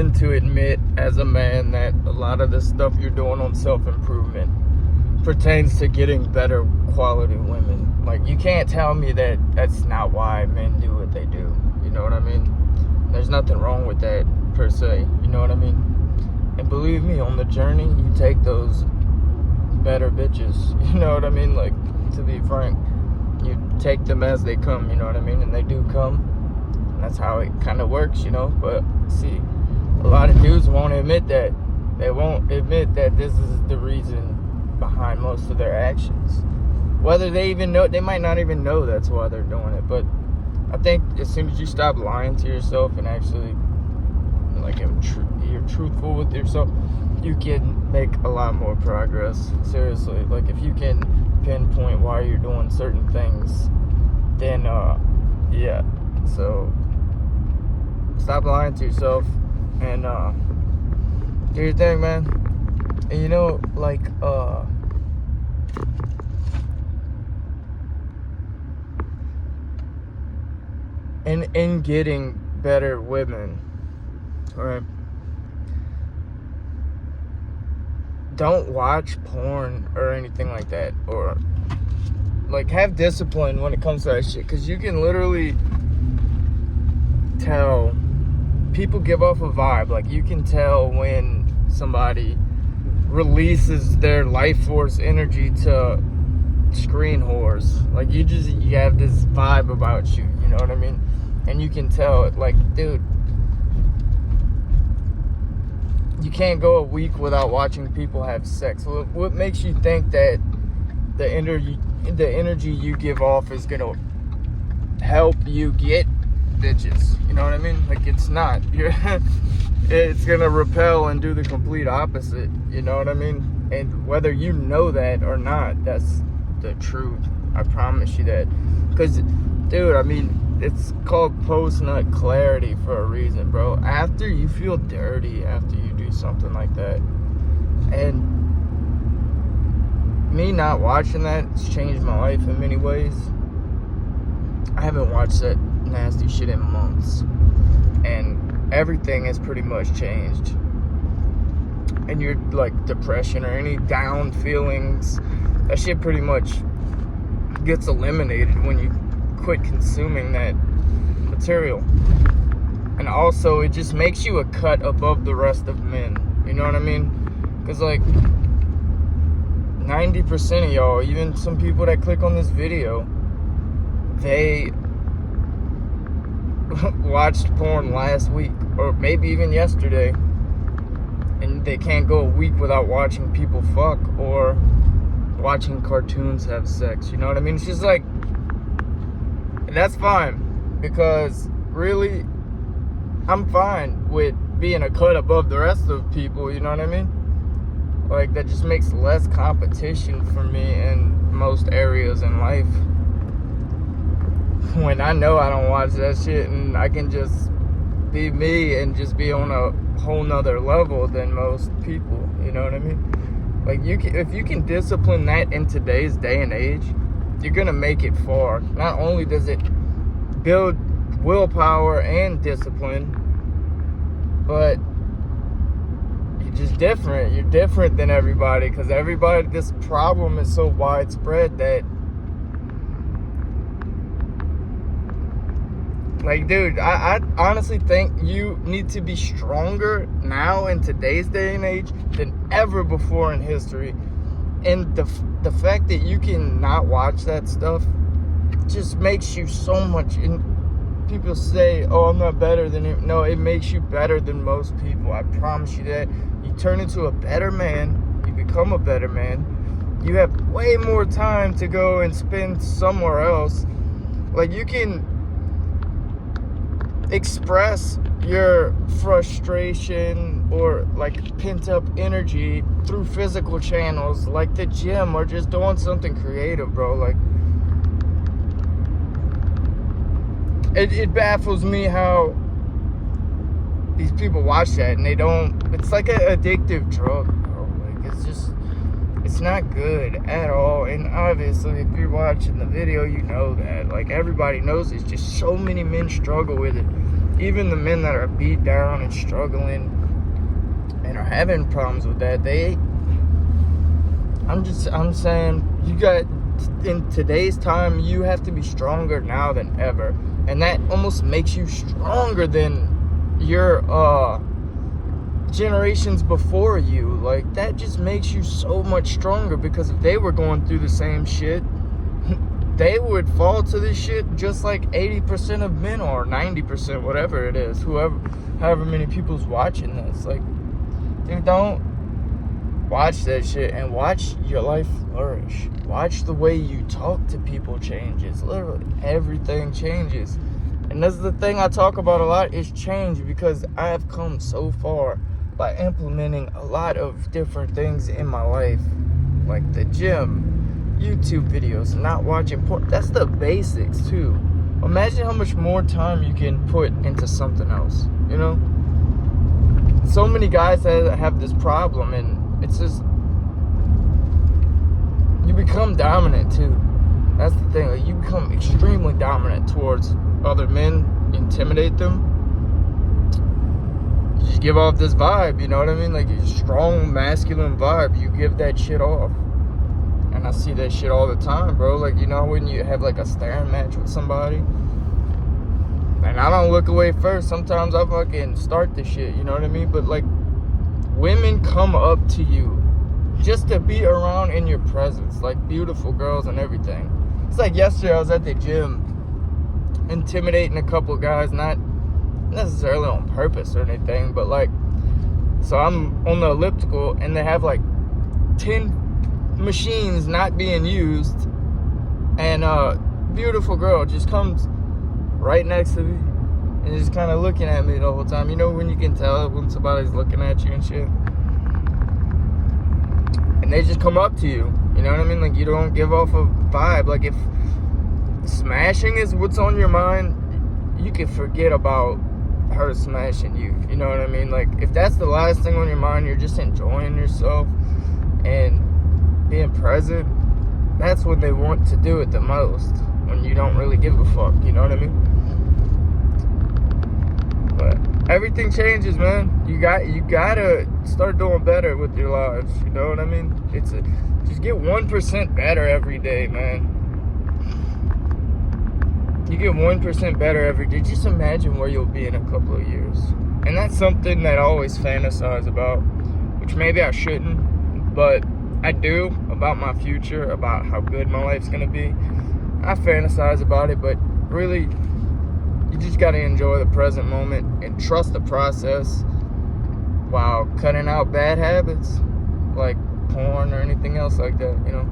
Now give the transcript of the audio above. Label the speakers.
Speaker 1: willing to admit as a man that a lot of the stuff you're doing on self-improvement pertains to getting better quality women. Like, you can't tell me that that's not why men do what they do. You know what I mean? There's nothing wrong with that per se. You know what I mean? And believe me, on the journey, you take those better bitches. You know what I mean? Like, to be frank, you take them as they come. You know what I mean? And they do come. And that's how it kind of works, you know? But see, a lot of dudes won't admit that. They won't admit that this is the reason behind most of their actions. Whether they even know, they might not even know that's why they're doing it. But I think as soon as you stop lying to yourself and actually, like, you're truthful with yourself, you can make a lot more progress. Seriously, like, if you can pinpoint why you're doing certain things, then yeah. So stop lying to yourself and do your thing, man. And you know, like, in getting better women, right? Don't watch porn or anything like that, or like, have discipline when it comes to that shit, because you can literally tell. People give off a vibe. Like, you can tell when somebody releases their life force energy to screen whores. Like, you have this vibe about you, you know what I mean? And you can tell it. Like, dude, you can't go a week without watching people have sex. What makes you think that the energy you give off is gonna help you get bitches? You know what I mean? Like, it's not. It's gonna repel and do the complete opposite. You know what I mean? And whether you know that or not, that's the truth. I promise you that. Because, dude, I mean, it's called post-nut clarity for a reason, bro. After you feel dirty, after you do something like that, and me not watching that, it's changed my life in many ways. I haven't watched that nasty shit in months, and everything has pretty much changed. And your, like, depression or any down feelings, that shit pretty much gets eliminated when you quit consuming that material. And also, it just makes you a cut above the rest of men. You know what I mean? Because, like, 90% of y'all, even some people that click on this video, they watched porn last week, or maybe even yesterday, and they can't go a week without watching people fuck or watching cartoons have sex. You know what I mean? It's just like, that's fine, because really, I'm fine with being a cut above the rest of people. You know what I mean? Like, that just makes less competition for me in most areas in life. When I know I don't watch that shit, and I can just be me and just be on a whole nother level than most people. You know what I mean? Like, if you can discipline that in today's day and age, you're gonna make it far. Not only does it build willpower and discipline, but you're just different. You're different than everybody, because this problem is so widespread that, like, dude, I honestly think you need to be stronger now in today's day and age than ever before in history. And the fact that you can not watch that stuff just makes you so much. And people say, oh, I'm not better than him. No, it makes you better than most people. I promise you that. You turn into a better man. You become a better man. You have way more time to go and spend somewhere else. Like, you can express your frustration or, like, pent up energy through physical channels like the gym, or just doing something creative, bro. Like, it baffles me how these people watch that and they don't. It's like an addictive drug, bro. Like, it's not good at all. And obviously, if you're watching the video, you know that. Like, everybody knows it's just so many men struggle with it. even the men that are beat down and struggling and are having problems with that, I'm saying, you got, in today's time, you have to be stronger now than ever. And that almost makes you stronger than your generations before you. Like, that just makes you so much stronger, because if they were going through the same shit, they would fall to this shit just like 80% of men are, 90%, whatever it is, however many people's watching this. Like, dude, don't watch that shit and watch your life flourish. Watch the way you talk to people changes. Literally everything changes. And this is the thing I talk about a lot, is change, because I have come so far by implementing a lot of different things in my life, like the gym, YouTube videos, not watching porn. That's the basics too. Imagine how much more time you can put into something else, you know? So many guys that have this problem, and it's just, you become dominant too. That's the thing. Like, you become extremely dominant towards other men, intimidate them. You just give off this vibe, you know what I mean? Like, a strong masculine vibe. You give that shit off. And I see that shit all the time, bro. Like, you know, when you have like a staring match with somebody, and I don't look away first. Sometimes I fucking start the shit, you know what I mean? But like, women come up to you just to be around in your presence, like beautiful girls and everything. It's like yesterday I was at the gym intimidating a couple guys, not necessarily on purpose or anything, but like, so I'm on the elliptical and they have like 10 machines not being used, and a beautiful girl just comes right next to me and just kind of looking at me the whole time. You know when you can tell when somebody's looking at you and shit, and they just come up to you, you know what I mean? Like, you don't give off a vibe. Like, if smashing is what's on your mind, you can forget about her smashing you, you know what I mean? Like, if that's the last thing on your mind, you're just enjoying yourself and being present, that's when they want to do it the most, when you don't really give a fuck, you know what I mean? But everything changes, man. You gotta start doing better with your lives, you know what I mean? Just get 1% better every day, man. You get 1% better every day. Just imagine where you'll be in a couple of years. And that's something that I always fantasize about, which maybe I shouldn't, but I do, about my future, about how good my life's gonna be. I fantasize about it, but really, you just gotta enjoy the present moment and trust the process while cutting out bad habits like porn or anything else like that, you know?